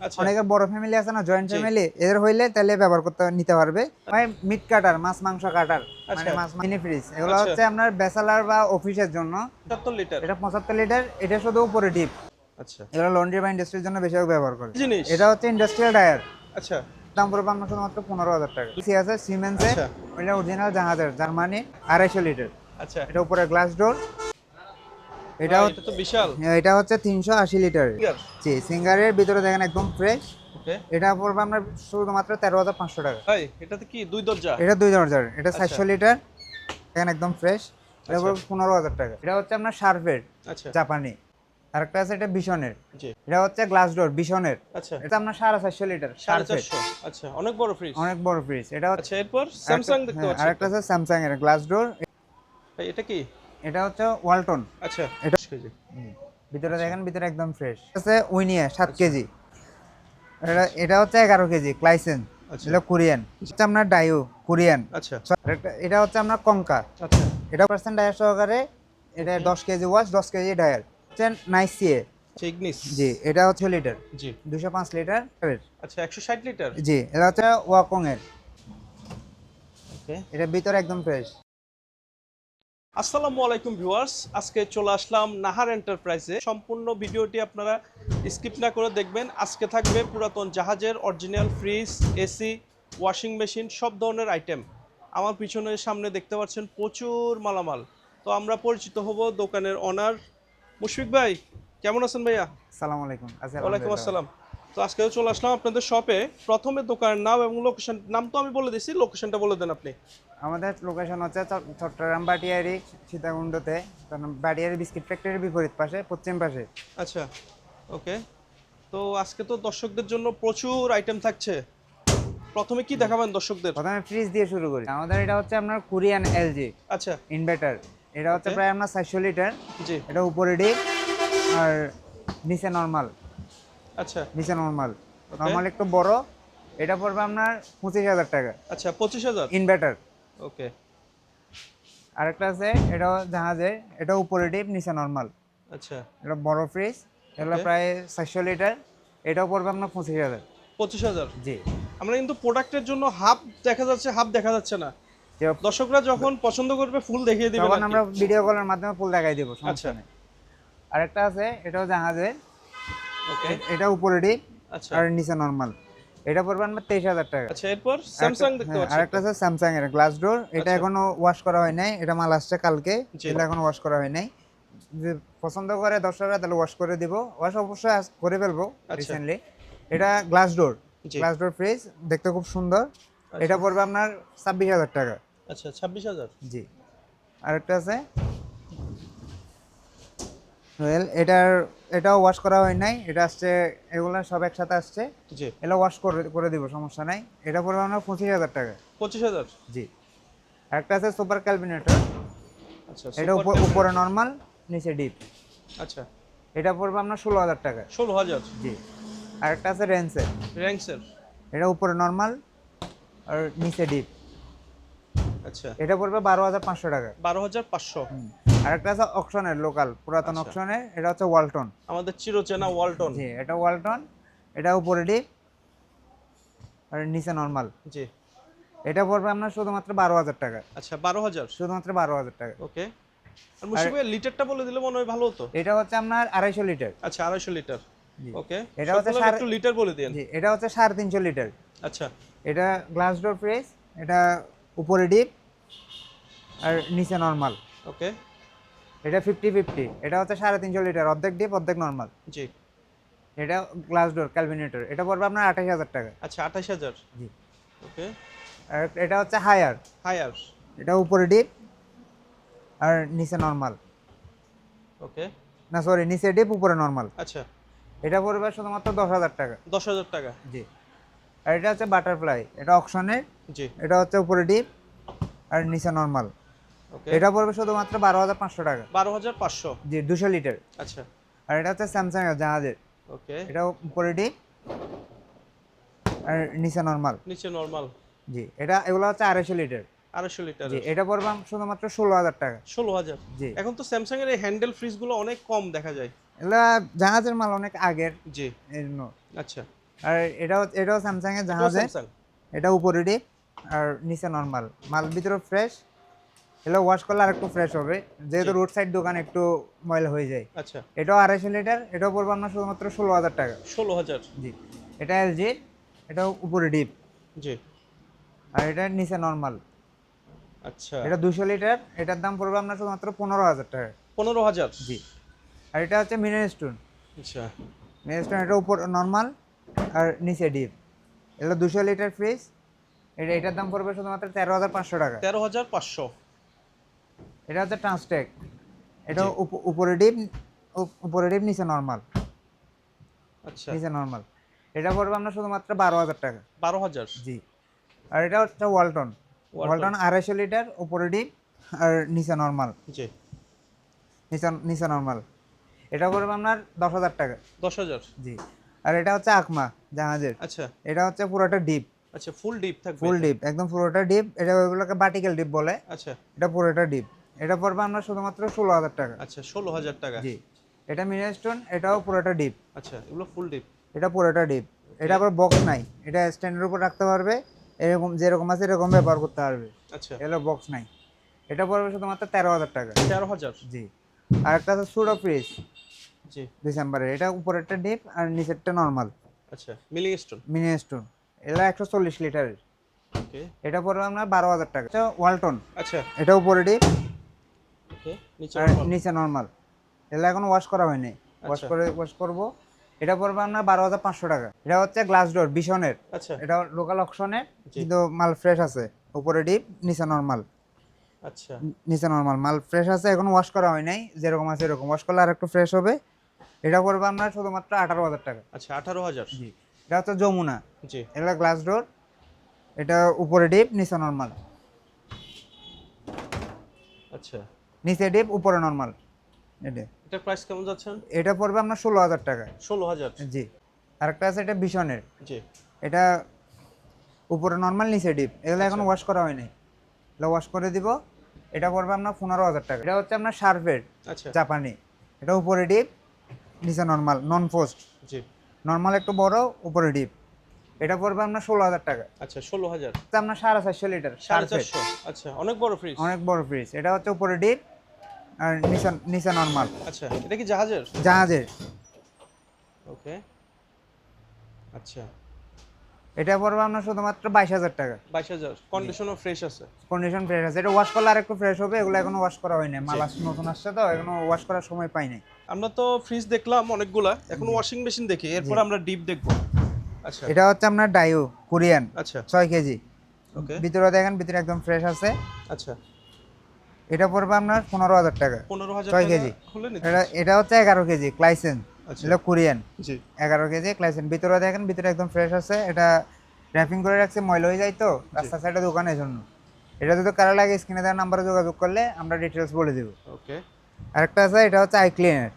আচ্ছা অনেকের বড় ফ্যামিলি আছে না, জয়েন্ট জি ফ্যামিলি, এদের হইলে তাহলে ব্যবহার করতে নিতে পারবে। ভাই মিট কাটার, মাছ মাংস কাটার, মানে আচ্ছা মাছ মিনি ফ্রিজ, এগুলো আচ্ছা হচ্ছে আপনার ব্যাচেলার বা অফিসের জন্য। ৭০ লিটার এটা 75 লিটার, এটা শুধু উপরে ডিপ। আচ্ছা এগুলো লন্ড্রি বা ইন্ডাস্ট্রির জন্য বেশিরভাগ ব্যবহার করে। কি জিনিস এটা হচ্ছে ইন্ডাস্ট্রিয়াল টায়ার, আচ্ছা দাম পড়বে আপনার শুধুমাত্র 15,000 টাকা। সি আছে সিমেন্সের, আচ্ছা ওইটা অরিজিনাল জাহাজের, জার্মানি, 250 লিটার। আচ্ছা এটা উপরে গ্লাস ডোর। এটা ভাই এটা তো বিশাল এটা হচ্ছে 380 লিটার। ইয়ার জি, সিঙ্গারের ভিতরে দেখেন একদম ফ্রেশ। ওকে এটা পড়বে আপনার শুধুমাত্র 13,500 টাকা। ভাই এটাতে কি দুই দরজা এটা 2 দরজার, এটা আচ্ছা 700 লিটার, দেখেন একদম ফ্রেশ। এটা আচ্ছা পড়বে 15,000 টাকা। এটা হচ্ছে আপনার শার্পের, আচ্ছা জাপানি। আরেকটা আছে এটা বিশনের, জি এটা হচ্ছে গ্লাস ডোর বিশনের। আচ্ছা এটা আপনার 450 লিটার, শার্পের, 450 আচ্ছা অনেক বড় ফ্রিজ অনেক বড় ফ্রিজ। এটা হচ্ছে আচ্ছা এরপর স্যামসাং দেখতে পাচ্ছি আরেকটা একটা। আছে স্যামসাং এর গ্লাস ডোর। ভাই এটা কি এটা হচ্ছে ওয়ালটন। আচ্ছা এটা 20 কেজি ভিতরে আচ্ছা দেখেন, ভিতরে একদম ফ্রেশ আছে। উইনিয়া 7 আচ্ছা কেজি। এটা হচ্ছে 11 কেজি ক্লাইসেন। আচ্ছা এটা কোরিয়ান, হচ্ছে আপনার ডাইও কোরিয়ান। আচ্ছা এটা হচ্ছে আপনার কঙ্কা, আচ্ছা এটা পার্সেন্ট ডায়ার সহকারে। এটা ওকে 10 কেজি ওয়াশ, 10 কেজি ডায়ার। হচ্ছে নাইসিয়ে। চিগনিস জি, এটা হচ্ছে লিটার, জি 205 লিটার। আচ্ছা 160 লিটার জি, এটা হচ্ছে ওয়াকং এর। ওকে এটা ভিতরে একদম ফ্রেশ। আসসালামু আলাইকুম ভিউয়ার্স, আজকে চলে আসলাম নাহার এন্টারপ্রাইজে। সম্পূর্ণ ভিডিওটি আপনারা স্কিপ না করে দেখবেন। আজকে থাকবে পুরাতন জাহাজের original fridge, AC, washing machine, সব ধরনের আইটেম। আমার পিছনের সামনে দেখতে পাচ্ছেন প্রচুর মালামাল। তো আমরা পরিচিত হব দোকানের অনার মুশফিক ভাই। কেমন আছেন ভাইয়া? আসসালামু আলাইকুম। ওয়ালাইকুম আলহামদুলিল্লাহ। আসসালাম। তো আজকেও চলে আসলাম আপনাদের শপে। প্রথমে দোকানের নাম এবং লোকেশন, নাম তো আমি বলে দিছি, লোকেশনটা বলে দেন আপনি। আমাদের লোকেশন হচ্ছে চট্টগ্রাম বাটিয়ারি সীতাকুণ্ডতে, বাটিয়ারি বিস্কিট ফ্যাক্টরির বিপরীত পাশে, পশ্চিম পাশে। আচ্ছা ওকে। তো আজকে তো দর্শকদের জন্য প্রচুর আইটেম থাকছে। প্রথমে কি দেখাবেন দর্শকদের? প্রথমে ফ্রিজ দিয়ে শুরু করি। আমাদের এটা হচ্ছে আপনার কোরিয়ান এলজি আচ্ছা ইনভার্টার। এটা হচ্ছে ওকে প্রায় আপনার 400 লিটার। জি এটা উপরে ডিপ আর নিচে নর্মাল। আচ্ছা নিচে নর্মাল, ওকে নর্মাল একটু বড়। এটা পড়বে আপনার 25,000 টাকা, আচ্ছা 25,000 ইনভার্টার। ওকে আরেকটা আছে, এটাও জাহাজের, এটা উপরে ডিপ নিচে নর্মাল। আচ্ছা এটা বড় ফ্রিজ, এগুলো ওকে প্রায় 400 লিটার। এটাও পড়বে আপনার 25,000। 25,000। জি, আমরা কিন্তু প্রোডাক্টের জন্য হাফ দেখা যাচ্ছে, হাফ দেখা যাচ্ছে না। দর্শকরা যখন পছন্দ করবে ফুল দেখিয়ে দিবেন তখন আর কি। আমরা ভিডিও কলের মাধ্যমে ফুল দেখাই দেবো, সমস্যা আচ্ছা নেই। আরেকটা আছে, এটাও জাহাজের, ওকে এটা উপরে ডিপ আচ্ছা আর নিচে নর্মাল। এটা পড়বে আপনার 23,000 টাকা। আচ্ছা এরপর স্যামসাং দেখতে পাচ্ছি আরেকটা একটা। আছে স্যামসাং এর গ্লাস ডোর। এটা আচ্ছা এখনো ওয়াশ করা হয় নাই, এটা মাল আসছে কালকে। জি এটা এখনো ওয়াশ করা হয় নাই। যদি পছন্দ করে দর্শকরা তাহলে ওয়াশ করে দিব, ওয়াশ অবশ্যই করে ফেলবো আচ্ছা রিসেন্টলি। এটা গ্লাস ডোর, জি গ্লাস ডোর ফ্রিজ, দেখতে খুব সুন্দর। এটা আচ্ছা পড়বে আপনার 26,000 টাকা। আচ্ছা 26,000 জি, আরেকটা আছে এটাও ওয়াশ করা হয় নাই, এটা আসছে, এগুলো সব একসাথে আসছে। জি এটা ওয়াশ করে করে দিব, সমস্যা নাই। এটা পড়বে আপনার 25,000 টাকা। 25,000 জি, আরেকটা আছে সুপার ক্যালভিনেটর। আচ্ছা এটা সুপার উপরে ক্যালকুলেটর নর্মাল, নিচে ডিপ। আচ্ছা এটা পড়বে আপনার 16,000 টাকা। 16,000 জি, আরেকটা আছে রেন্সের। র্যাঙ্কসের এটা উপরে নর্মাল আর নিচে ডিপ। আচ্ছা এটা পড়বে 12,500 টাকা। 12,500 আরেকটা আছে অকশনের, লোকাল পুরাতন আচ্ছা অকশনের, এটা হচ্ছে ওয়ালটন। আমাদের চিরচেনা ওয়ালটন জি, এটা ওয়ালটন। এটা উপরে ডিপ আর নিচে নর্মাল। জি এটা পড়বে আপনার শুধুমাত্র 12,000 টাকা। আচ্ছা 12,000 শুধুমাত্র 12,000 টাকা। ওকে। আর মুশফিক ভাই লিটারটা বলে দিলে মনে হয় ভালো হতো। এটা হচ্ছে আপনার 250 লিটার। আচ্ছা 250 লিটার জি, ওকে। এটা হচ্ছে সবগুলোর একটু লিটার বলে দিন। জি, এটা হচ্ছে 350 লিটার। আচ্ছা এটা গ্লাস ডোর ফ্রিজ। এটা উপরে ডিপ আর নিচে নর্মাল। ওকে এটা 50-50। এটা হচ্ছে 350 লিটার, অর্ধেক ডিপ অর্ধেক নর্মাল। জি এটা গ্লাস ডোর ক্যালভিনেটর। এটা পড়বে আপনার 28,000 টাকা। আচ্ছা 28,000 জি, ওকে। আর এটা হচ্ছে হায়ার। হায়ার এটা উপরে ডিপ আর নিচে নর্মাল। ওকে না সরি, নিচে ডিপ উপরে নর্মাল। আচ্ছা এটা পড়বে শুধুমাত্র 10,000 টাকা। 10,000 টাকা জি, আর এটা হচ্ছে বাটারফ্লাই। এটা অকশনের। জি এটা হচ্ছে উপরে ডিপ আর নিচে নর্মাল। ওকে। এটা পড়বে শুধুমাত্র 12,500 টাকা। 12,500 জি, 200 লিটার। আচ্ছা আর এটা হচ্ছে স্যামসাং এর জাহাজের। ওকে। এটা উপরে ডিপ আর নিচে নর্মাল। নিচে নরমাল জি, এগুলো হচ্ছে 250 লিটার। 250 লিটার জি, এটা পড়বে শুধুমাত্র 16,000 টাকা। 16,000। জি, এখন তো স্যামসাং এর এই হ্যান্ডেল ফ্রিজ গুলো অনেক কম দেখা যায়। এগুলা জাহাজের মাল, অনেক আগের, জি এই জন্য। আচ্ছা আর এটাও স্যামসাং এর জাহাজের, স্যামসাং। এটা উপরে ডিপ আর নিচে নরমাল, মাল ভিতরে ফ্রেশ। এগুলো ওয়াশ করলে আরেকটু ফ্রেশ হবে, যেহেতু জি। রোড সাইড দোকান একটু ময়লা হয়ে যায়। আচ্ছা, এটাও 250 লিটার, এটাও পড়বে আপনার শুধুমাত্র 16,000 টাকা। 16,000। জি, এটা এলজি, এটাও উপরে ডিপ জি। আর এটা নিচে নরমাল। আচ্ছা, এটা 200 লিটার, এটার দাম পড়বে আপনার শুধুমাত্র 15,000 টাকা। 15,000। জি, আর এটা হচ্ছে মিনি স্টোন। আচ্ছা, মিনি স্টোন এটা উপর নরমাল আর নিচে ডিপ। এটা 200 লিটার ফ্রিজ, এটার দাম পড়বে শুধুমাত্র 13,500 টাকা। 13,500। এটা হচ্ছে ট্রান্সটেক, এটা জি। উপরে ডিপ নিচে নরমাল। আচ্ছা, নিচে নরমাল, এটা পড়বে আপনার শুধুমাত্র 12,000 টাকা। 12,000। জি, আর এটা হচ্ছে ওয়ালটন। ওয়ালটন 250 লিটার, উপরে ডিপ আর নিচে নরমাল। জি। নিচে নরমাল, এটা পড়বে আপনার 10,000 টাকা। 10,000। জি, আর এটা হচ্ছে আকমা জাহাজের, আচ্ছা, এটা হচ্ছে পুরোটা ডিপ, আচ্ছা, ফুল ডিপ থাকবে ফুল এটা? ডিপ, একদম পুরোটা ডিপ। এটা ওইগুলোকে বাটিকেল ডিপ বলে, আচ্ছা, এটা পুরোটা ডিপ। এটা পড়বে আপনার শুধুমাত্র 16,000 টাকা। আচ্ছা, 16,000 টাকা। জি, এটা মিনি স্টোন, এটাও পুরোটা ডিপ, আচ্ছা, এগুলো ফুল ডিপ। এটা পুরোটা ডিপ। এটা আবার বক্স নাই, এটা স্ট্যান্ডের উপর রাখতে পারবে, এরকম যেরকম আছে এরকম ব্যবহার করতে পারবে। আচ্ছা, এগুলো বক্স নাই, এটা পড়বে শুধুমাত্র 13,000 টাকা। 13,000। জি, আর একটা আছে সুডো ফ্রিজ জি। ডিসেম্বরের, এটা উপরেরটা ডিপ আর নিচেরটা নর্মাল আচ্ছা, মিলিং স্টোন। Mini stone. এটা 140 লিটারের, ওকে। এটা পড়বে আপনার 12,000 টাকা। এটা ওয়ালটন, আচ্ছা, এটা উপরে ডিপ ওকে, নিচে আর normal। নিচে নর্মাল। এটা এখন ওয়াশ করা হয়নি, আচ্ছা। ওয়াশ করব। এটা পড়বে আপনার 12,500 টাকা। এটা হচ্ছে গ্লাস ডোর বিশনের, আচ্ছা, এটা লোকাল অকশনের, জি। কিন্তু মাল ফ্রেশ আছে। উপরে ডিপ নিচে নর্মাল, আচ্ছা, নিচে নর্মাল, মাল ফ্রেশ আছে, এখন ওয়াশ করা হয় নাই, যেরকম আছে এরকম। ওয়াশ করলে আর একটু ফ্রেশ হবে। এটা পড়বে আপনার শুধুমাত্র 18,000 টাকা। আচ্ছা, 18,000। জি, এটা হচ্ছে যমুনা, জি। এগুলা গ্লাস ডোর, এটা উপরে ডিপ নিচে নর্মাল, আচ্ছা, নিচে ডিপ উপরে নর্মাল। এটা এটার প্রাইস কেমন যাচ্ছেন? এটা পড়বে আপনার 16,000 টাকা। 16,000। জি, আরেকটা আছে এটা বিশনের, জি। এটা উপরে নর্মাল নিচে ডিপ, এগুলো এখন আচ্ছা। ওয়াশ করা হয়নি, এগুলো ওয়াশ করে দিব। এটা পড়বে আপনার 15,000 টাকা। এটা হচ্ছে আপনার শার্পের আচ্ছা। জাপানি, এটা উপরে ডিপ নিচে নর্মাল, নন পোস্ট। জি। নর্মাল একটু বড়, উপরে ডিপ। এটা পড়বে আপনার 16,000 টাকা। আচ্ছা, 16,000। এটা আপনার 450 লিটার শার্পের, 450। আচ্ছা, অনেক বড় ফ্রিজ। অনেক বড় ফ্রিজ। এটা হচ্ছে উপরে ডিপ আর নিচে নর্মাল, আচ্ছা, এটা কি জাহাজের? জাহাজের। ওকে। আচ্ছা, এটা পড়বে আপনার শুধুমাত্র 22,000 টাকা। 22,000। কন্ডিশনও ফ্রেশ আছে। কন্ডিশন ফ্রেশ আছে, এটা ওয়াশ করলে আর একটু ফ্রেশ হবে। এগুলো এখনো ওয়াশ করা হয়নি, মাল নতুন আসছে তো, এখনো ওয়াশ করার সময় পাই নাই। আমরা তো ফ্রিজ দেখলাম অনেকগুলা, এখন ওয়াশিং মেশিন দেখি, এরপর আমরা ডিপ দেখব। আচ্ছা। এটা হচ্ছে আপনার ডাইও কোরিয়ান, আচ্ছা। 6 কেজি। ওকে। ভিতরে দেখেন, ভিতরে একদম ফ্রেশ আছে। আচ্ছা, এটা পড়বে আপনার 15,000 টাকা। 15,000 6 টাকা কেজি। হলে নিতে এটা পারছি। এটা হচ্ছে 11 কেজি ক্লাইসেন, আচ্ছা। এটা কোরিয়ান। জি। 11 কেজি ক্লাইসেন, ভিতরে দেখেন, ভিতরে একদম ফ্রেশ আছে। এটা র্যাপিং করে রাখছে, ময়লা হয়ে যায় তো রাস্তা সাইডে দোকানের জন্য। এটা যদি কারো লাগে স্ক্রিনে দেওয়ার নাম্বারে যোগাযোগ করলে আমরা ডিটেলস বলে দেবো। ওকে। আরেকটা আছে, এটা হচ্ছে আই ক্লিনার,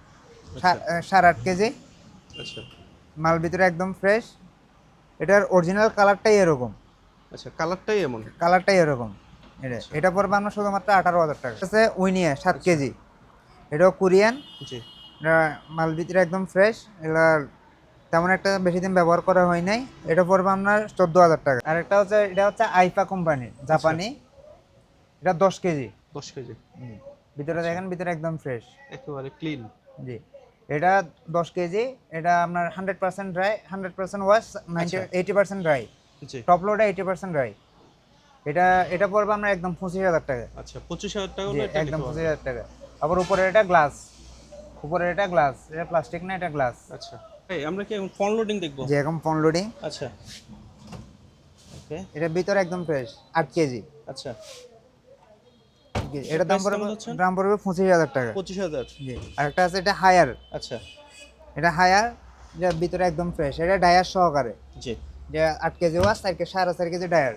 8.5 কেজি, আচ্ছা, মাল ভিতরে একদম ফ্রেশ। এটার অরিজিনাল কালারটাই এরকম, আচ্ছা, কালারটাই এমন। কালারটাই এরকম। এটা পড়বে আমরা শুধুমাত্র 18,000 টাকা। আছে উইনিয়া 7 কেজি, এটাও কোরিয়ান। জি। এটা মাল ভিতরে একদম ফ্রেশ, এটা তেমন একটা বেশি দিন ব্যবহার করা হয় নাই। এটা পড়বে আপনার 14,000 টাকা। আর একটা হচ্ছে, এটা হচ্ছে আইফা কোম্পানির জাপানি, এটা 10 কেজি। 10 কেজি। ভিতরে দেখেন, ভিতরে একদম ফ্রেশ। একেবারে ক্লিন। জি, এটা 10 কেজি। এটা আপনার 100% ড্রাই, 100% ওয়াশ, 80% ড্রাই। জি। টপ লোডে 80% ড্রাই। এটা পড়বে আমরা একদম 25,000 টাকা। আচ্ছা, 25,000 টাকা জি, হলে এটা একদম নিতে পারবো। 25,000 টাকা। আবার উপরে এটা গ্লাস, উপরে এটা গ্লাস, এটা প্লাস্টিক না, এটা গ্লাস। আচ্ছা, এই আমরা কি এখন ফ্রন্ট লোডিং দেখবো? যে এখন ফোন লোডিং। আচ্ছা। ওকে। এটার ভিতরে একদম ফ্রেশ, 8 কেজি। আচ্ছা, এটার দাম price পড়বে, কেমন যাচ্ছে? 25,000 টাকা। 25,000। জি, আরেকটা আছে, এটা হায়ার, আচ্ছা। এটা হায়ার, যার ভিতরে একদম ফ্রেশ, এটা ডায়ার সহকারে। জি। যে 8 কেজি ওয়াশ, 4.5 কেজি ডায়ার।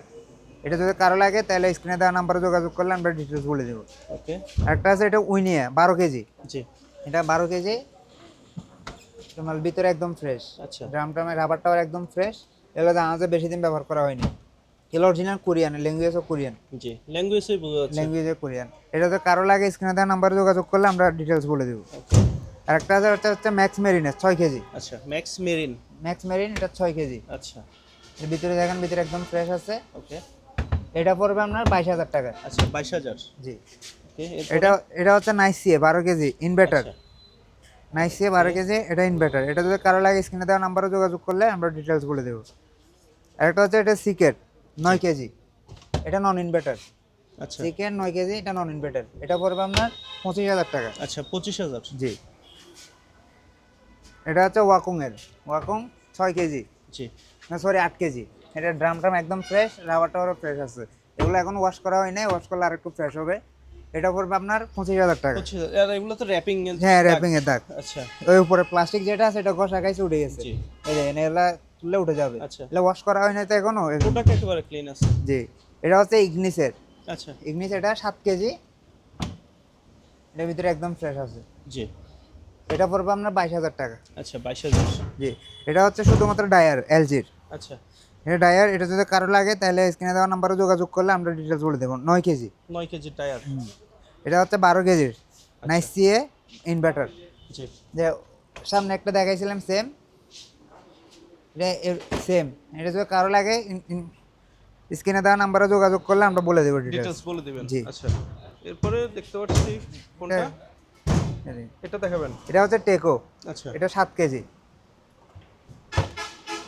এটা যদি কারো লাগে তাহলে স্ক্রিনে দেওয়া নাম্বারে যোগাযোগ করলে আমরা ডিটেলস বলে দেবো। ওকে। একটা আছে, এটা উইনিয়া 12 কেজি, জি। এটা 12 কেজি, তোমার ভিতরে একদম ফ্রেশ। আচ্ছা। ড্রাম টামের রাবার টাওয়ার একদম ফ্রেশ। এগুলো জাহাজে বেশি দিন ব্যবহার করা হয়নি। এগুলো অরিজিনাল কোরিয়ান, ল্যাঙ্গুয়েজও কোরিয়ান, জি, ল্যাঙ্গুয়েজই বোঝা যাচ্ছে। ল্যাঙ্গুয়েজে কোরিয়ান। এটা যদি কারো লাগে স্ক্রিনে দেওয়া নাম্বারে যোগাযোগ করলে আমরা ডিটেলস বলে দেবো। ওকে। আর একটা আছে হচ্ছে ম্যাক্স মেরিনের 6 কেজি। আচ্ছা ম্যাক্স মেরিন। ম্যাক্স মেরিন এটা 6 কেজি। আচ্ছা এর ভিতরে দেখেন, ভিতরে একদম ফ্রেশ আছে। ওকে। এটা পড়বে আপনার 22,000 টাকা। আচ্ছা 22,000। জি। ওকে। এটা এটা হচ্ছে নাইসিএ 12 কেজি ইনভার্টার। আচ্ছা নাইসিএ 12 কেজি, এটা ইনভার্টার। এটা যদি কারো লাগে স্ক্রিনে দেওয়া নাম্বারে যোগাযোগ করলে আমরা ডিটেলস বলে দেবো। আরেকটা হচ্ছে এটা সিকেট 9 কেজি, এটা নন ইনভার্টার। আচ্ছা সিকেট 9 কেজি, এটা নন ইনভার্টার। এটা পড়বে আপনার 25,000 টাকা। আচ্ছা 25,000। জি। এটা হচ্ছে ওয়াকুং এর, ওয়াকুং 6 কেজি, জি না সরি 8 কেজি। এটা ড্রাম ট্রাম একদম ফ্রেশ, রাবার টাবারও ফ্রেশ আছে। এগুলো এখন ওয়াশ করা হয় নাই, ওয়াশ করলে আরেকটু ফ্রেশ হবে। এটা পড়বে আপনার 25,000 টাকা। 25,000। আর এগুলো তো র্যাপিং এর হ্যাঁ, দাগ। র্যাপিং এর দাগ। আচ্ছা ওই উপরে প্লাস্টিক যেটা আছে এটা ঘষা খাইছে উঠে গেছে। জি। এই দেখেন এগুলা তুললে উঠে যাবে। আচ্ছা। এগুলো ওয়াশ করা হয় নাই তো এখনো। প্রোডাক্ট একেবারে ক্লিন আছে। জি। এটা হচ্ছে ইগনিসের। আচ্ছা ইগনিস এটা 7 কেজি, এটার ভিতরে একদম ফ্রেশ আছে। জি। এটা পড়বে আপনার 22,000 টাকা। আচ্ছা 22,000। জি। এটা হচ্ছে শুধুমাত্র ডায়ার এলজির। আচ্ছা এটা ডায়ার, এটা যদি কারো লাগে তাহলে স্ক্রিনে দেওয়া নাম্বারে যোগাযোগ করলে আমরা ডিটেলস বলে দেবো। 9 কেজি। 9 KG tyre. এটা হচ্ছে 12 কেজির নাইসিএ ইনভার্টার। জি যে সামনে একটা দেখাইছিলাম সেম, এটা সেম। এটা যদি কারো লাগে স্ক্রিনে দেওয়া নাম্বারে যোগাযোগ করলে আমরা বলে দেবো ডিটেলস। ডিটেইলস বলে দিবেন। জি। আচ্ছা এরপরে দেখতে পাচ্ছি কোনটা, এটা দেখাবেন। এটা হচ্ছে টেকো, আচ্ছা এটা 7 কেজি।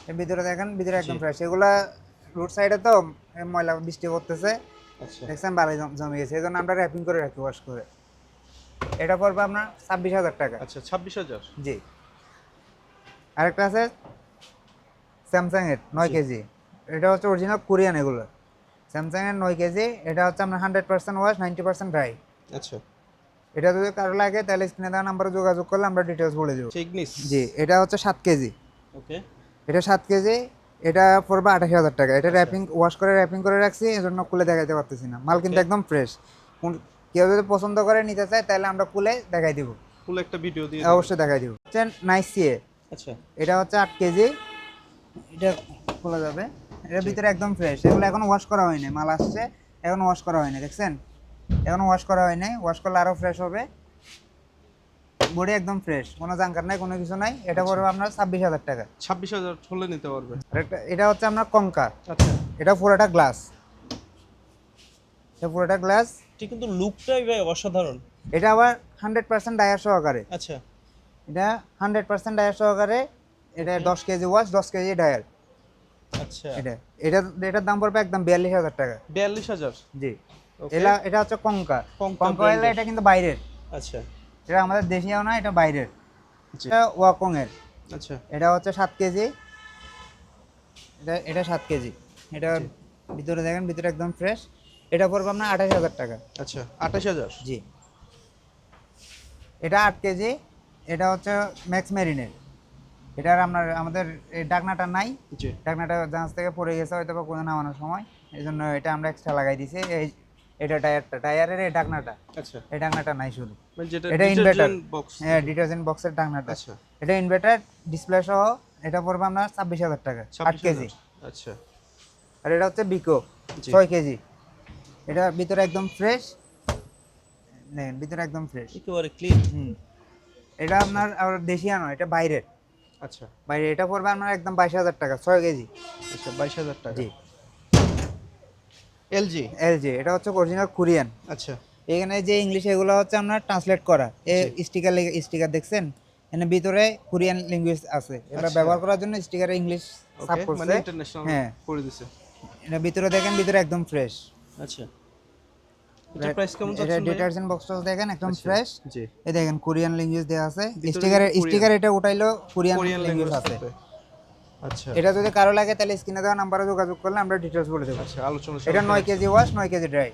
এর ভিতরে দেখেন, ভিতরে একদম ফ্রেশ। এগুলা রোড সাইডে তো ময়লা বৃষ্টি করতেছে, আচ্ছা দেখছেন বালি জমে গেছে, এই জন্য আমরা র্যাপিং করে রাখি ওয়াশ করে। এটা পড়বে আপনার 26,000 টাকা। আচ্ছা 26,000। জি। আরেকটা আছে স্যামসাং এর 9 জি। কেজি। এটা হচ্ছে অরিজিনাল কোরিয়ান। এগুলো স্যামসাং এর 9 কেজি। এটা হচ্ছে আপনার 100% ওয়াশ, 90% ড্রাই। আচ্ছা এটা যদি কারো লাগে তাহলে স্ক্রিনে দেওয়া নাম্বারে যোগাযোগ করলে আমরা ডিটেলস বলে দেবো। ইগনিস। জি। এটা হচ্ছে 7 কেজি। ওকে। এটা 7 কেজি, এটা পড়বে 28,000 টাকা। এটা আচ্ছা। র্যাপিং ওয়াশ করে র্যাপিং করে রাখছি, এজন্য খুলে দেখাইতে পারতেছি না। মাল কিন্তু Okay. একদম ফ্রেশ। কেউ যদি পছন্দ করে নিতে চায় তাহলে আমরা খুলে দেখাই দিব, ফুল একটা ভিডিও দিয়ে অবশ্যই দেখাই দিব। হচ্ছে নাইসিএ, আচ্ছা এটা হচ্ছে 8 কেজি। এটা খোলা যাবে, এর ভিতরে একদম ফ্রেশ। এগুলো এখন ওয়াশ করা হয়নি, মাল আসছে এখন ওয়াশ করা হয়নি, দেখছেন এখন ওয়াশ করা হয়নি। ওয়াশ করলে আরও ফ্রেশ হবে। বডি একদম ফ্রেশ, কোনো জাঙ্কার নাই, কোনো কিছু নাই। এটা পড়বে আপনার 26,000 টাকা। 26,000 হলে নিতে পারবে। এটা হচ্ছে আপনার কঙ্কা, আচ্ছা এটা পুরোটা গ্লাস। এটা পুরোটা গ্লাস। ঠিক, কিন্তু লুকটাই ভাই অসাধারণ। এটা আবার 100% ডায়ার সহকারে। আচ্ছা এটা 100% ডায়ার সহকারে। এটা 10 কেজি ওয়াশ, 10 কেজি ডায়ার। আচ্ছা এটা এটা এটার দাম পড়বে একদম 42,000 টাকা। 42,000। জি। Okay. এটা হচ্ছে কঙ্কা। কঙ্কা কঙ্কা brand হলে এর। এটা কিন্তু বাইরের, আচ্ছা এটা আমাদের দেশীয় না, এটা বাইরের। জি। এটা ওয়াকং এর। আচ্ছা এটা হচ্ছে 7 কেজি। এটা 7 কেজি। এটা জি। ভিতরে দেখেন, ভিতরে একদম ফ্রেশ। এটা পড়বে আপনার 28,000 টাকা। আচ্ছা 28,000। জি। এটা 8 কেজি। এটা হচ্ছে ম্যাক্স মেরিনের। এটার আমাদের এই ডাকনাটা নাই, জি ডাকনাটা জাহাজ থেকে পড়ে গেছে হয়তো বা কোনো নামানোর সময়, এই জন্য এটা আমরা এক্সট্রা লাগাই দিছি। এটা টায়ারের এই ডাকনাটা, আচ্ছা এই ডাকনাটা নাই শুধু। মানে যেটা এটা ইনভার্টার, ডিটারজেন্ট বক্স। হ্যাঁ ডিটারজেন্ট বক্সের ডাকনাটা। আচ্ছা এটা ইনভার্টার ডিসপ্লে সহ। এটা পড়বে আপনার 26,000 টাকা, 8 কেজি। 26,000। আচ্ছা আর এটা হচ্ছে বিকো জি। 6 কেজি। এটা ভিতরে একদম ফ্রেশ, দেখেন ভিতরে একদম ফ্রেশ। একেবারে ক্লিন। এটা আপনার আর দেশিয়া নয়, এটা বাইরের। আচ্ছা বাইরে এটা পড়বে আপনার একদম 22,000 টাকা, 6 কেজি। আচ্ছা 22,000 টাকা। জি। এলজি। এলজি, এটা হচ্ছে অরিজিনাল কোরিয়ান। আচ্ছা এখানে যে ইংলিশ এগুলো হচ্ছে আপনার ট্রান্সলেট করা। স্টিকার দেখছেন, এখানে ভিতরে কোরিয়ান ল্যাঙ্গুয়েজ আছে। এটা আচ্ছা। ব্যবহার করার জন্য স্টিকারে ইংলিশ সাব ওকে, মানে করছে। ইন্টারন্যাশনাল হ্যাঁ। করে দিছে। এটা ভিতরে দেখেন, ভিতরে একদম ফ্রেশ। আচ্ছা এটা প্রাইস কেমন এটা যাচ্ছে? ডিটারজেন্ট বক্সটা দেখেন একদম ফ্রেশ। জি। এই দেখেন কোরিয়ান ল্যাঙ্গুয়েজ দেওয়া আছে। ভিতরে কোরিয়ান। স্টিকার এটা উঠাইলো কোরিয়ান কোরিয়ান ল্যাঙ্গুয়েজ ল্যাঙ্গুয়েজ আছে। আছে। আচ্ছা এটা যদি কারো লাগে তাহলে স্ক্রিনে দেওয়া নাম্বারে যোগাযোগ করলে আমরা ডিটেলস বলে দেবো। আচ্ছা আলোচনা। এটা 9 KG wash, 9 KG dry.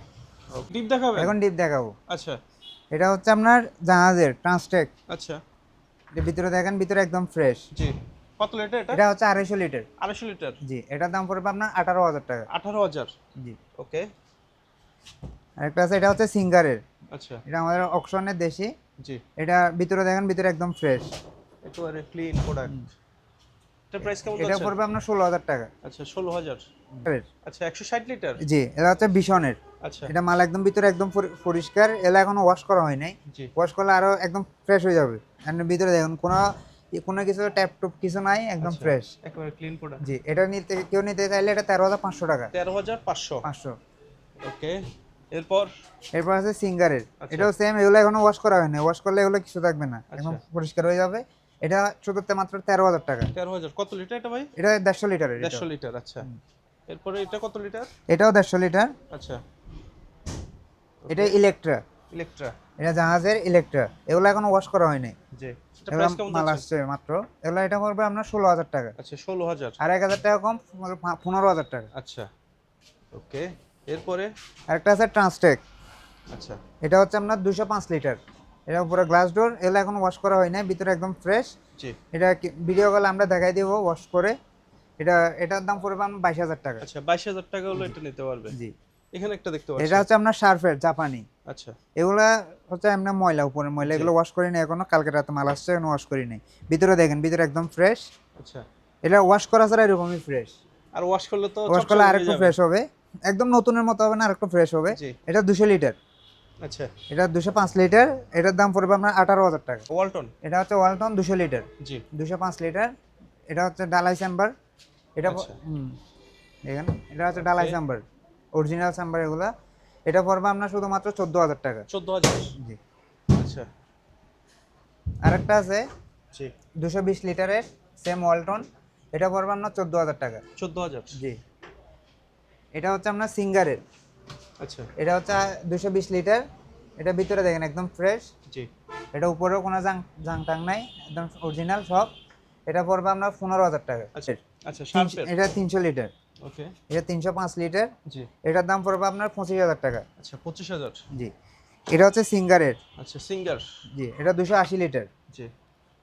Deep দেখাবেন? এখন ডিপ দেখাবো। আচ্ছা এটা হচ্ছে আপনার জাহাজের ট্রান্সটেক। আচ্ছা এর ভিতরে দেখেন, ভিতরে একদম ফ্রেশ। জি। কত লিটার এটা? এটা হচ্ছে 250 লিটার। 250 লিটার। জি। এটার দাম পড়বে আপনার 18,000 টাকা। 18,000। জি। ওকে আরেকটা আছে, এটা হচ্ছে সিঙ্গারের। আচ্ছা এটা আমাদের অকশনের দেশি। জি। এটা ভিতরে দেখেন, ভিতরে একদম ফ্রেশ। একেবারে ক্লিন প্রোডাক্ট। এটা প্রাইস কেমন এটা যাচ্ছে? পড়বে আপনার 16,000 টাকা। আচ্ছা 16,000। আচ্ছা 160 লিটার। জি। এটা হচ্ছে বিশনের। আচ্ছা এটা মাল একদম ভিতরে একদম পরিষ্কার। এলা এখনো ওয়াশ করা হয় নাই, জি। ওয়াশ করলে আরো একদম ফ্রেশ হয়ে যাবে। এর ভিতরে দেখুন কোনো কোনো কিছু ট্যাপ টুপ কিছু নাই, একদম আচ্ছা, ফ্রেশ। একেবারে ক্লিন প্রোডাক্ট। জি, এটা নিতে কেউ নিতে চাইলে এটা 13,500 টাকা। 13,500। 500। ওকে, এরপর? এরপর আছে সিঙ্গারের, আচ্ছা। এটাও সেম, এগুলো এখনো ওয়াশ করা হয়নি, ওয়াশ করলে এগুলো কিছু থাকবে না, একদম আচ্ছা। পরিষ্কার হয়ে যাবে। এটা শুধু মাত্র 13,000 টাকা। 13,000 কত লিটার এটা ভাই? এটা 150 লিটারের। 150 লিটার। আচ্ছা, এরপরে এটা কত লিটার? এটাও 150 লিটার। আচ্ছা, এটা ইলেকট্রা, ইলেকট্রা। এটা জাহাজের ইলেকট্রা, এগুলো এখনো ওয়াশ করা হয়নি। জি, এটা এগুলো প্রাইস কেমন মাল যাচ্ছে? আসছে মাত্র। এগুলো এটা পড়বে আপনার 16,000 টাকা। আচ্ছা, 16,000। আর 1,000 টাকা কম, 15,000 টাকা। আচ্ছা, ওকে, এরপরে? আরেকটা আছে ট্রান্সটেক, আচ্ছা, এটা হচ্ছে আপনার 205 লিটার। এটা উপরে গ্লাস ডোর, এগুলো এখন ওয়াশ করা হয় না, ভিতরে একদম ফ্রেশ। জি। এটা ভিডিও কলে আমরা দেখাই দিব ওয়াশ করে। এটার দাম পড়বে আপনার 22,000 টাকা। আচ্ছা, 22,000 টাকা হলো এটা নিতে পারবে। জি, এখানে একটা দেখতে এটা পাচ্ছি। হচ্ছে আপনার সার্ফের জাপানি। আচ্ছা, এগুলা হচ্ছে এমনি ময়লা, উপরে ময়লা, এগুলো ওয়াশ করি না এখনো, কালকে রাতে মাল আসছে, এখনো ওয়াশ করি নাই। ভিতরে দেখেন, ভিতরে একদম ফ্রেশ। আচ্ছা। এটা ওয়াশ করা ছাড়া এরকমই ফ্রেশ। আর ওয়াশ করলে তো ওয়াশ করলে চকচকে আরেকটু হয়ে যাবে। ফ্রেশ হবে, একদম নতুনের মতো হবে না, আরেকটু ফ্রেশ হবে। জি। এটা 200 লিটার। আচ্ছা, এটা 205 লিটার, এটার দাম পড়বে আপনার 18,000 টাকা। ওয়ালটন। এটা হচ্ছে ওয়ালটন 200 লিটার, জি। 205 লিটার। এটা হচ্ছে ডালাই চেম্বার। এটা আচ্ছা। দেখেন, এটা হচ্ছে ডালাই চেম্বার, অরিজিনাল চেম্বার এগুলা। এটা পড়বে আপনার শুধুমাত্র 14,000 টাকা। 14,000। জি। আচ্ছা। আরেকটা আছে জি। 220 লিটারের, সেম ওয়ালটন, এটা পড়বে আপনার 14,000 টাকা। 14,000। জি। এটা হচ্ছে আপনার সিঙ্গারের, আচ্ছা। এটা হচ্ছে 220 লিটার। এটা ভিতরে দেখেন একদম ফ্রেশ। জি। এটা উপরেও কোনো জাং টাং নাই, একদম অরিজিনাল সব। এটা পড়বে আপনার 15,000 টাকা। আচ্ছা। আচ্ছা, শার্পের। এটা 300 লিটার। ওকে। এটা 305 লিটার। জি। এটার দাম পড়বে আপনার 25,000 টাকা। আচ্ছা, 25,000। জি। এটা হচ্ছে সিঙ্গারের। আচ্ছা, সিঙ্গার। জি, এটা 280 লিটার। জি।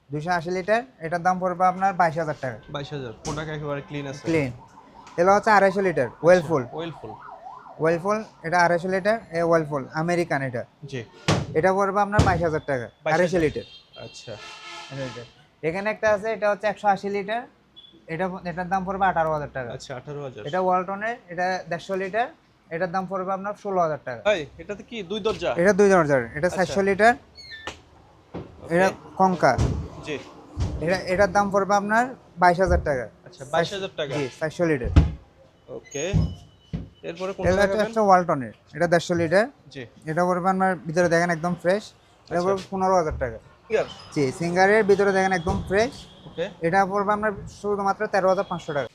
280 লিটার, এটার দাম পড়বে আপনার 22,000 টাকা। 22,000। প্রোডাক্ট একেবারে ক্লিন আছে। ক্লিন। এটা হচ্ছে 250 লিটার, ওয়েলফুল। ওয়েলফুল। ওয়েলফুল, এটা 250 লিটার, ওয়েলফুল আমেরিকান এটা। জি। এটা পড়বে আপনার 22,000 টাকা, 250 লিটার। আচ্ছা। এখানে একটা আছে, এটা হচ্ছে 180 লিটার। এটার দাম পড়বে 18,000 টাকা। আচ্ছা, 18,000। এটা ওয়ালটনের, এটা 150 লিটার। এটার দাম পড়বে আপনার 16,000 টাকা। ভাই, এটাতে কি দুই দরজা? এটা 2 দরজার, এটা আচ্ছা। 400 লিটার। এটা কঙ্কা, জি। এটার দাম পড়বে আপনার 22,000 টাকা। আচ্ছা, 22,000 টাকা। জি, 400 লিটার। ওকে, এরপরে কোন এটা দেখাবেন? হচ্ছে ওয়ালটনের, এটা 150 লিটার। জি। এটা পড়বে আপনার, ভিতরে দেখেন একদম ফ্রেশ, এটা আচ্ছা। পড়বে 15,000 টাকা। সিঙ্গার। জি, সিঙ্গারের ভিতরে দেখেন একদম ফ্রেশ। ওকে। এটা পড়বে আপনার শুধুমাত্র 13,500 টাকা।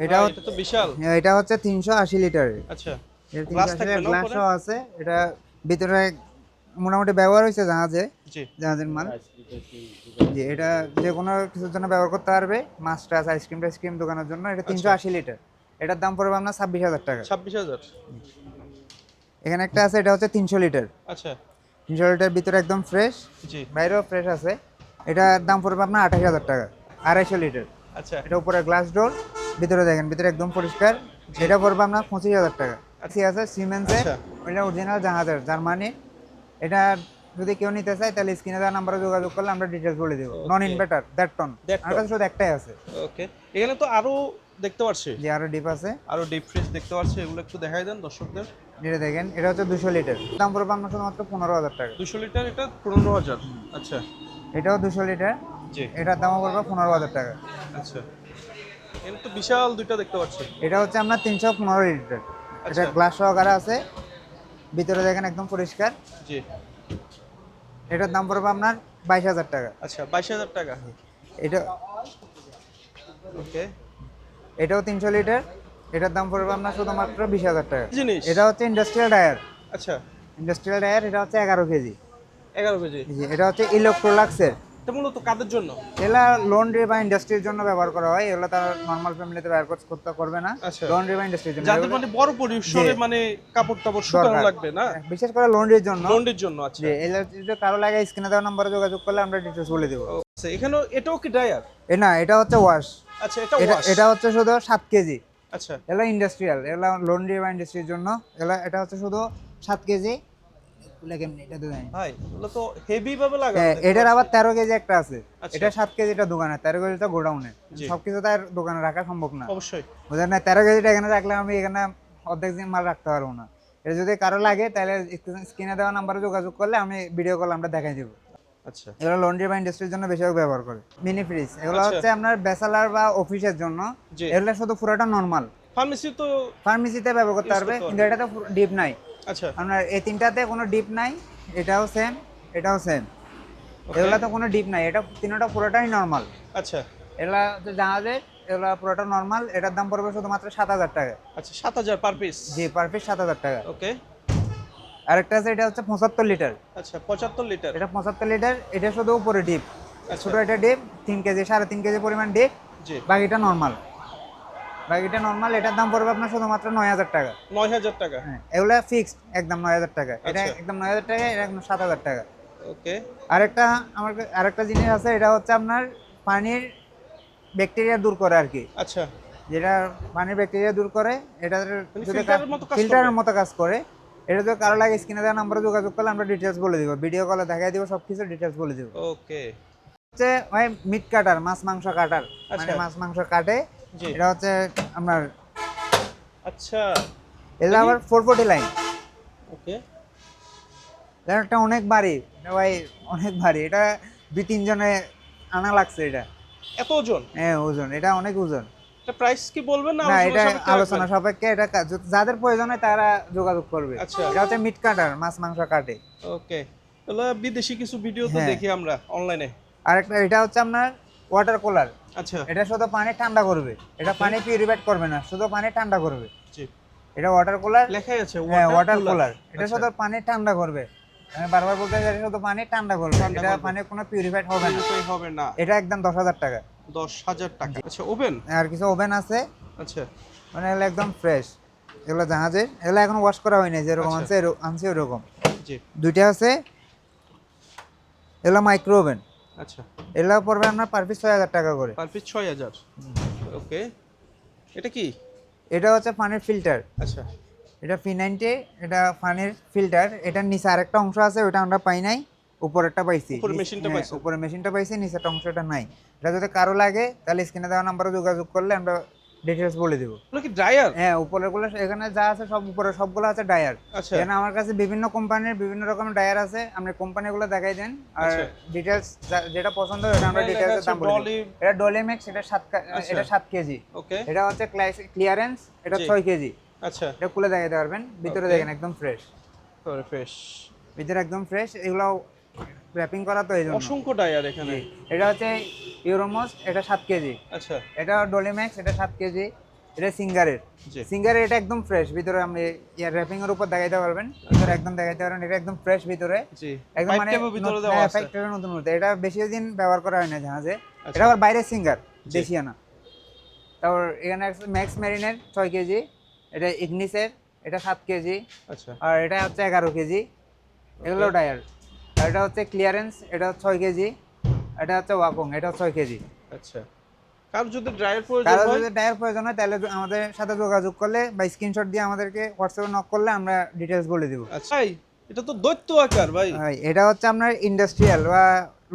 এটা ভাই, এটা তো বিশাল। এটা হচ্ছে 380 লিটারের। আচ্ছা, এর গ্লাস 380 থাকবে না উপরে? গ্লাসও আছে। এটা ভিতরে মোটামুটি ব্যবহার হয়েছে জাহাজে, জি। জাহাজের মাল। জি, এটা যে কোনো কিছুর জন্য ব্যবহার করতে পারবে, মাছ টাছ, আইসক্রিম দোকানের জন্য। এটা 380 লিটার, এটার দাম পড়বে আপনার 26,000 টাকা। 26,000। এখানে একটা আছে, এটা হচ্ছে 300 লিটার। আচ্ছা। 300 লিটার, ভিতরে একদম ফ্রেশ, জি। বাইরেও ফ্রেশ আছে। এটার দাম পড়বে আপনার 28,000 টাকা, 250 লিটার। আচ্ছা। এটা উপরে গ্লাস ডোর, ভিতরে দেখেন, ভিতরে একদম পরিষ্কার। এটা পড়বে আপনার 25,000 টাকা। আছে সিমেন্সের, আচ্ছা। এটা অরিজিনাল জাহাজের, জার্মানি। এটা যদি কেউ নিতে চায় তাহলে স্ক্রিনে দেওয়া নাম্বারে যোগাযোগ করলে আমরা ডিটেলস বলে দেবো। Non inverter, 1.5 ton. দেড় আমার কাছে টন। শুধু একটাই আছে। ওকে, এখানে তো আরো দেখতে পাচ্ছি, যে আরো ডিপ আছে, আরো ডিপ ফ্রিজ দেখতে পাচ্ছি, এগুলো একটু দেখাই দেন দর্শকদের। যেটা দেখেন, এটা হচ্ছে 200 লিটার, দাম পড়বে আপনার শুধুমাত্র 15,000 টাকা। 200 লিটার, এটা 15,000। আচ্ছা। এটাও 200 লিটার, জি। এটার দাম পড়বে 15,000 টাকা। আচ্ছা, এখানে তো বিশাল দুইটা দেখতে পাচ্ছি। এটা হচ্ছে আপনার 315 লিটার, এটা আচ্ছা। গ্লাস সহকারে আছে, ভিতরে দেখেন একদম পরিষ্কার। জি। এটার দাম পড়বে আপনার 22,000 টাকা। আচ্ছা, 22,000 টাকা। এটা ওকে। এটাও 300 লিটার, এটার দাম পড়বে আপনার শুধুমাত্র 20,000 টাকা। কি জিনিস? এটা হচ্ছে ইন্ডাস্ট্রিয়াল ডায়ার। আচ্ছা, ইন্ডাস্ট্রিয়াল ডায়ার, এটা হচ্ছে 11 কেজি। 11 কেজি। জি, এটা হচ্ছে ইলেকট্রোলাক্সের। এটা মূলত কাদের জন্য? এগুলা লন্ড্রি বা ইন্ডাস্ট্রির জন্য ব্যবহার করা হয়, এগুলো তারা নর্মাল ফ্যামিলিতে ব্যবহার করতে করবে না। আচ্ছা। লন্ড্রি বা ইন্ডাস্ট্রির জন্য যাদের এগুলো মানে বড় পরিসরে জি। মানে কাপড় টাপড় শুকানো দরকার। লাগবে না, বিশেষ করে লন্ড্রির জন্য। লন্ড্রির জন্য। আচ্ছা। যে এগুলো যদি কারো লাগে স্ক্রিনে দেওয়া নাম্বারে যোগাযোগ করলে আমরা ডিটেলস বলে দেবো। আচ্ছা, এখানেও এটাও কি ড্রায়ার? না, এটা হচ্ছে ওয়াশ। আচ্ছা, এটা এটা ওয়াশ। এটা হচ্ছে শুধু 7 কেজি। আচ্ছা। এগুলো ইন্ডাস্ট্রিয়াল, এগুলো লন্ড্রি বা ইন্ডাস্ট্রির জন্য। এটা হচ্ছে শুধু 7 কেজি। কেমনি এটা দেন? ভাই, এগুলো তো হেভি ভাবে লাগানো দেখতে এটার আবার পাচ্ছি। 13 কেজি একটা আছে। আচ্ছা। এটা 7 কেজিটা দোকানে, 13 কেজিটা গোডাউনে। জি। সবকিছু তার দোকানে রাখা সম্ভব না। অবশ্যই। বুঝলেন না, 13 কেজিটা এখানে রাখলে আমি এখানে অর্ধেক দিন মাল রাখতে পারবো না। এটা যদি কারো লাগে তাহলে স্ক্রিনে দেওয়া নাম্বারে যোগাযোগ করলে আমি ভিডিও কল আমরা দেখাই দেবো। আচ্ছা এগুলো লন্ড্রি বা ইন্ডাস্ট্রির জন্য বেশিরভাগ ব্যবহার করে। মিনি ফ্রিজ এগুলো আচ্ছা। হচ্ছে আপনার ব্যাচেলার বা অফিসের জন্য। জি। এগুলো শুধু পুরোটা নরমাল, ফার্মেসি তো ফার্মেসিতে ব্যবহার করতে use পারবে, করতে কিন্তু পারবে। এটাতে ডিপ নাই। আচ্ছা আপনার এই তিনটাতে কোনো ডিপ নাই, এটাও সেম, এটাও সেম। ওকে এগুলাতে কোনো ডিপ নাই, এটা তিনটা পুরোটাই নরমাল। আচ্ছা এগুলা হচ্ছে জাহাজের, এগুলা পুরোটা নরমাল। এটার দাম পড়বে শুধুমাত্র 7,000 টাকা। আচ্ছা 7,000 পার পিস। জি, পার পিস 7,000 টাকা। ওকে আরেকটা আছে, এটা হচ্ছে 75 লিটার। আচ্ছা 75 লিটার। এটা 75 লিটার, এটা শুধু উপরে ডিপ, আচ্ছা ছোট এটা ডিপ 3 কেজি 3.5 কেজি পরিমাণ ডিপ, জি বাকিটা নরমাল। বাকিটা নরমাল, এটার দাম পড়বে আপনার শুধুমাত্র 9,000 টাকা। 9,000 টাকা। হ্যাঁ, এগুলা ফিক্সড একদম 9,000 টাকা। এটা আচ্ছা। একদম 9,000 টাকা, এটা একদম 7,000 টাকা। ওকে আরেকটা আরেকটা জিনিস আছে, এটা হচ্ছে আপনার পানির ব্যাকটেরিয়া দূর করে আর কি। আচ্ছা যেটা পানির ব্যাকটেরিয়া দূর করে, এটা মানে যদি ফিল্টারের মতো কাজ ফিল্টারের করবে? মতো কাজ করে। এটা যদি কারো লাগে স্ক্রিনে দেওয়া নাম্বারে যোগাযোগ করলে আমরা ডিটেলস বলে দিব, ভিডিও কলে দেখাই দিব, সবকিছু ডিটেলস বলে দিব। ওকে হচ্ছে ভাই মিট কাটার, মাছ মাংস কাটার, মানে আচ্ছা। মাছ মাংস কাটে। জি এটা হচ্ছে আপনার, আচ্ছা এটা আবার 440 লাইন। ওকে এটা অনেক ভারী, এটা ভাই অনেক ভারী। এটা 2-3 জনে আনা লাগছে এটা। এত ওজন? হ্যাঁ ওজন, এটা অনেক ওজন। এটা প্রাইস কি বলবেন না না, আলোচনা এটা সাপেক্ষে আলোচনা রাখবেন? সাপেক্ষে। এটা যাদের প্রয়োজন হয় তারা যোগাযোগ করবে। আচ্ছা। এটা হচ্ছে মিট কাটার, মাছ মাংস কাটে। ওকে তাহলে বিদেশি কিছু ভিডিও তো হ্যাঁ। দেখি আমরা অনলাইনে। আরেকটা, এটা হচ্ছে আপনার ওয়াটার কুলার। আচ্ছা এটা শুধু পানি ঠান্ডা করবে, এটা পানি পিউরিফাইড করবে না, শুধু পানি ঠান্ডা করবে। জি এটা ওয়াটার কুলার। লেখাই আছে হ্যাঁ, ওয়াটার cooler। কুলার। এটা আচ্ছা, শুধু পানি ঠান্ডা করবে। আমি বারবার বলতে চাই, এটা শুধু পানি ঠান্ডা করবে, ঠান্ডা এটা করবে। পানি কোনো পিউরিফাইড হবে না। purify হবে না। এটা একদম 10,000 টাকা। 10,000 টাকা। আচ্ছা ওভেন। আর কিছু ওভেন আছে, আচ্ছা মানে এগুলো একদম ফ্রেশ। এগুলো জাহাজের, এগুলো এখন ওয়াশ করা হয়নি, যেরকম আচ্ছা। আনছে আনছে ওরকম। জি দুইটা আছে, এগুলো মাইক্রো ওভেন। আচ্ছা এগুলো পড়বে আপনার পার পিস 6,000 টাকা করে। Per piece 6,000। ওকে এটা কি? এটা হচ্ছে পানির ফিল্টার। আচ্ছা এটা P90, এটা পানির ফিল্টার। এটার নিচে আরেকটা অংশ আছে, ওটা আমরা পাই নাই, উপরেরটা পাইছি। উপরের মেশিনটা পাইছেন? উপরে মেশিনটা পাইছি, নিচের অংশটা নাই। এটা যদি কারো লাগে তাহলে স্ক্রিনে দেওয়া নাম্বারে যোগাযোগ করলে আমরা ডিটেলস বলে দিব। ওগুলো কি ড্রায়ার? হ্যাঁ, উপরের গুলো এখানে যা আছে সব উপরে সবগুলো আছে ডায়ার। আচ্ছা এখানে আমার কাছে বিভিন্ন কোম্পানির বিভিন্ন রকমের ডায়ার আছে, আপনি কোম্পানিগুলো দেখাই দেন, আর আচ্ছা। ডিটেলস যেটা পছন্দ হয় ওটা আমরা এখানে ডিটেলসের লেখা দাম আছে বলে দিব। Dolly। এটা ডলিম্যাক্স, এটা আচ্ছা। এটা 7 কেজি। ওকে এটা হচ্ছে ক্লিয়ারেন্স, এটা জি। 6 কেজি। আচ্ছা এটা খুলে দেখাইতে পারবেন, ভিতরে Okay. দেখেন একদম ফ্রেশ। ফ্রেশ। ভিতরে একদম ফ্রেশ। এগুলো র‍্যাপিং করা তো এই জন্য। অসংখ্য ডায়ার এখানে। জি। এটা হচ্ছে ইউরোমোস্ট, এটা 7 কেজি। আচ্ছা এটা ডলিম্যাক্স, এটা 7 কেজি। এটা সিঙ্গারের। জি সিঙ্গারের এটা একদম ফ্রেশ, ভিতরে আপনি র‍্যাপিং এর উপর দেখাইতে পারবেন, ভিতরে একদম দেখাইতে পারবেন। এটা একদম ফ্রেশ ভিতরে, জি একদম পাইপ মানে টেপও ভিতরে দেওয়া আছে। ফ্যাক্টরির নতুন মতো। এটা বেশি দিন ব্যবহার করা হয় না জাহাজে। আচ্ছা। এটা আবার বাইরের সিঙ্গার, জি। দেশিয়ানা। তারপর এখানে আছে ম্যাক্স মেরিনের 6 কেজি। এটা ইগনিসের, এটা 7 কেজি। আচ্ছা আর এটা হচ্ছে 11 কেজি। এগুলো Okay. ডায়ার। আর এটা হচ্ছে ক্লিয়ারেন্স, এটা 6 কেজি। এটা হচ্ছে ওয়াকং, এটা 6 কেজি। আচ্ছা কার যদি ড্রায়ার প্রয়োজন কারো হয়? যদি ডায়ার প্রয়োজন হয় তাহলে আমাদের সাথে যোগাযোগ করলে বা স্ক্রিনশট দিয়ে আমাদেরকে হোয়াটসঅ্যাপে নক করলে আমরা ডিটেলস বলে দিব। আচ্ছা ভাই এটা তো দৈত্য আকার ভাই। ভাই, এটা হচ্ছে আপনার ইন্ডাস্ট্রিয়াল বা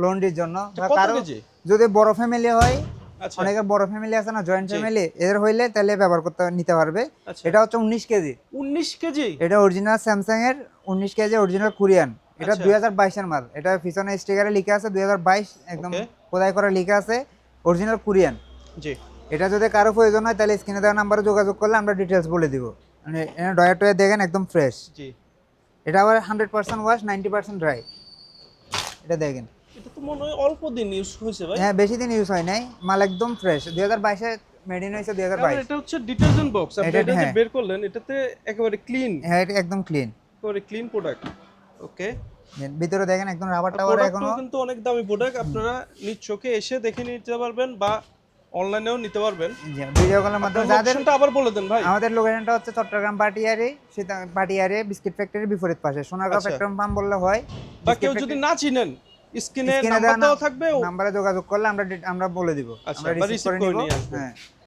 লন্ড্রির জন্য, বা কত কারো কেজি? যদি বড় ফ্যামিলি হয়, আচ্ছা অনেকে বড় ফ্যামিলি আছে না, জয়েন্ট জি। ফ্যামিলি, এদের হইলে তাহলে ব্যবহার করতে নিতে পারবে। আচ্ছা এটা হচ্ছে 19 কেজি। 19 কেজি? এটা অরিজিনাল স্যামসাং এর 19 কেজি, অরিজিনাল কোরিয়ান। এটা আচ্ছা। 2022 এর মাল। এটা পিছনে স্টিকারে লেখা আছে 2022, একদম Okay. খোদাই করে লেখা আছে, অরিজিনাল কোরিয়ান। জি এটা যদি কারো প্রয়োজন হয় তাহলে স্ক্রিনে দেওয়া নাম্বারে যোগাযোগ করলে আমরা ডিটেলস বলে দিব। মানে এখানে ডয়ার টয়ার দেখেন একদম ফ্রেশ। জি এটা আবার 100% ওয়াশ, 90% ড্রাই। এটা দেখেন। এটা তো মনে হয় অল্প দিন ইউজ হয়েছে ভাই। হ্যাঁ, বেশি দিন ইউজ হয় নাই, মাল একদম ফ্রেশ। 2022 এ মেড ইন হয়েছে, কারণ 2022। এটা হচ্ছে ডিটারজেন্ট বক্স, আপনি এটা- এটা যে হ্যাঁ। বের করলেন এটাতে একেবারে ক্লিন, হ্যাঁ, এটা একদম ক্লিন। একেবারে ক্লিন প্রোডাক্ট। ওকে ভিতরে দেখেন একদম রাবার টাওয়ার প্রোডাক্টও এখনো। কিন্তু অনেক দামি প্রোডাক্ট, আপনারা নিজ চোখে এসে দেখে নিতে পারবেন বা অনলাইনেও নিতে পারবেন। ভিডিও কলের মাধ্যমে যাদের। লোকেশনটা আবার বলে দেন ভাই। আমাদের লোকেশনটা হচ্ছে চট্টগ্রাম পাটিয়ারি, পাটিয়ারি বিস্কিট ফ্যাক্টরির বিপরীত পাশে। সোনারগাঁও আচ্ছা। পেট্রোল পাম্প বললে হয়। বা কেউ যদি না চিনেন স্ক্রিনে স্ক্রিনে নাম্বার দেওয়া থাকবে। নাম্বারে যোগাযোগ করলে আমরা আমরা বলে দিব, আচ্ছা, আমরা বা রিসিভ receive করে করে নিব। নিয়ে আসবেন। হ্যাঁ।